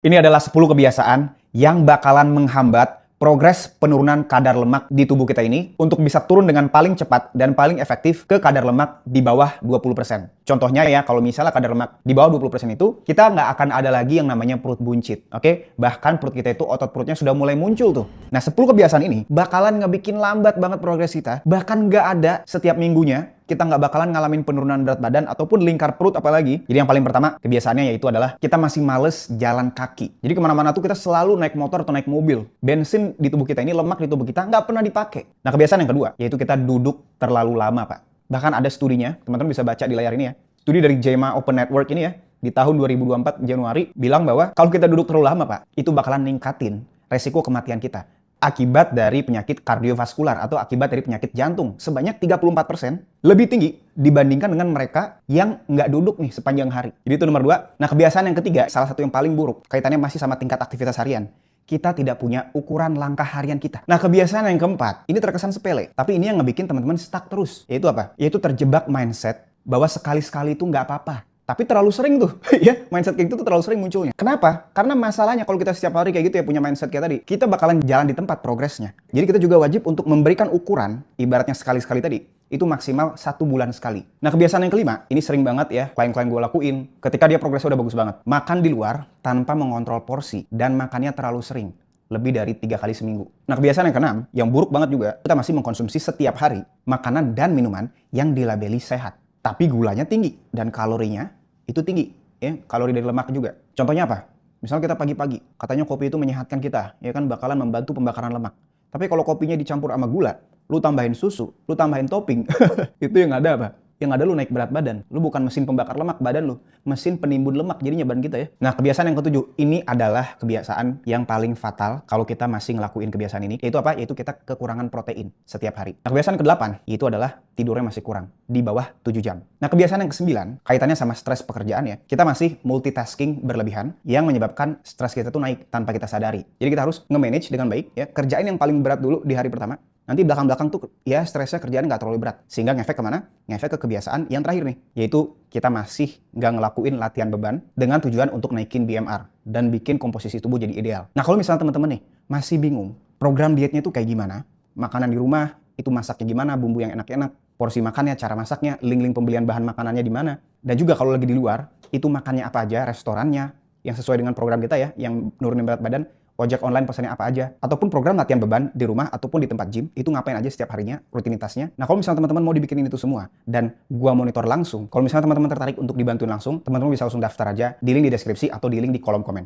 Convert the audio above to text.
Ini adalah 10 kebiasaan yang bakalan menghambat progres penurunan kadar lemak di tubuh kita ini untuk bisa turun dengan paling cepat dan paling efektif ke kadar lemak di bawah 20%. Contohnya ya, kalau misalnya kadar lemak di bawah 20% itu, kita nggak akan ada lagi yang namanya perut buncit, oke? Bahkan perut kita itu, otot perutnya sudah mulai muncul tuh. Nah, 10 kebiasaan ini bakalan ngebikin lambat banget progres kita, bahkan nggak ada setiap minggunya kita nggak bakalan ngalamin penurunan berat badan ataupun lingkar perut apalagi. Jadi yang paling pertama kebiasaannya yaitu adalah kita masih males jalan kaki. Jadi kemana-mana tuh kita selalu naik motor atau naik mobil. Bensin di tubuh kita ini, lemak di tubuh kita nggak pernah dipakai. Nah, kebiasaan yang kedua yaitu kita duduk terlalu lama, Pak. Bahkan ada studinya, teman-teman bisa baca di layar ini ya. Studi dari JAMA Open Network ini ya, di tahun 2024 Januari bilang bahwa kalau kita duduk terlalu lama, Pak, itu bakalan ningkatin resiko kematian kita akibat dari penyakit kardiovaskular atau akibat dari penyakit jantung sebanyak 34% lebih tinggi dibandingkan dengan mereka yang nggak duduk nih sepanjang hari. Jadi itu nomor 2. Nah, kebiasaan yang ketiga, salah satu yang paling buruk, kaitannya masih sama tingkat aktivitas harian. Kita tidak punya ukuran langkah harian kita. Nah, kebiasaan yang keempat, ini terkesan sepele, tapi ini yang ngebikin teman-teman stuck terus. Yaitu apa? Yaitu terjebak mindset bahwa sekali-sekali itu nggak apa-apa. Tapi terlalu sering tuh, ya, mindset kayak gitu tuh terlalu sering munculnya. Kenapa? Karena masalahnya kalau kita setiap hari kayak gitu ya punya mindset kayak tadi, kita bakalan jalan di tempat progresnya. Jadi kita juga wajib untuk memberikan ukuran, ibaratnya sekali-sekali tadi, itu maksimal 1 bulan sekali. Nah, kebiasaan yang kelima, ini sering banget ya klien-klien gue lakuin ketika dia progresnya udah bagus banget. Makan di luar tanpa mengontrol porsi dan makannya terlalu sering. Lebih dari 3 kali seminggu. Nah, kebiasaan yang keenam, yang buruk banget juga, kita masih mengkonsumsi setiap hari makanan dan minuman yang dilabeli sehat. Tapi gulanya tinggi dan kalorinya itu tinggi, ya, kalori dari lemak juga. Contohnya apa? Misalnya kita pagi-pagi, katanya kopi itu menyehatkan kita, ya kan bakalan membantu pembakaran lemak. Tapi kalau kopinya dicampur sama gula, lu tambahin susu, lu tambahin topping, itu yang ada apa? Yang ada lu naik berat badan. Lu bukan mesin pembakar lemak badan lu, mesin penimbun lemak jadinya badan kita ya. Nah, kebiasaan yang ketujuh, ini adalah kebiasaan yang paling fatal kalau kita masih ngelakuin kebiasaan ini. Yaitu apa? Yaitu kita kekurangan protein setiap hari. Nah, kebiasaan ke-8, yaitu adalah tidurnya masih kurang, di bawah 7 jam. Nah, kebiasaan yang ke-9, kaitannya sama stres pekerjaan ya. Kita masih multitasking berlebihan yang menyebabkan stres kita tuh naik tanpa kita sadari. Jadi kita harus nge-manage dengan baik ya. Kerjain yang paling berat dulu di hari pertama. Nanti belakang-belakang tuh ya stresnya kerjaan nggak terlalu berat. Sehingga ngefek kemana? Ngefek ke kebiasaan yang terakhir nih. Yaitu kita masih nggak ngelakuin latihan beban dengan tujuan untuk naikin BMR dan bikin komposisi tubuh jadi ideal. Nah, kalau misalnya teman-teman nih masih bingung program dietnya tuh kayak gimana? Makanan di rumah itu masaknya gimana? Bumbu yang enak-enak, porsi makannya, cara masaknya, link-link pembelian bahan makanannya di mana? Dan juga kalau lagi di luar, itu makannya apa aja, restorannya yang sesuai dengan program kita ya, yang nurunin berat badan, ojek online pesannya apa aja, ataupun program latihan beban di rumah ataupun di tempat gym, itu ngapain aja setiap harinya, rutinitasnya. Nah, kalau misalnya teman-teman mau dibikinin itu semua, dan gua monitor langsung, kalau misalnya teman-teman tertarik untuk dibantuin langsung, teman-teman bisa langsung daftar aja di link di deskripsi atau di link di kolom komen.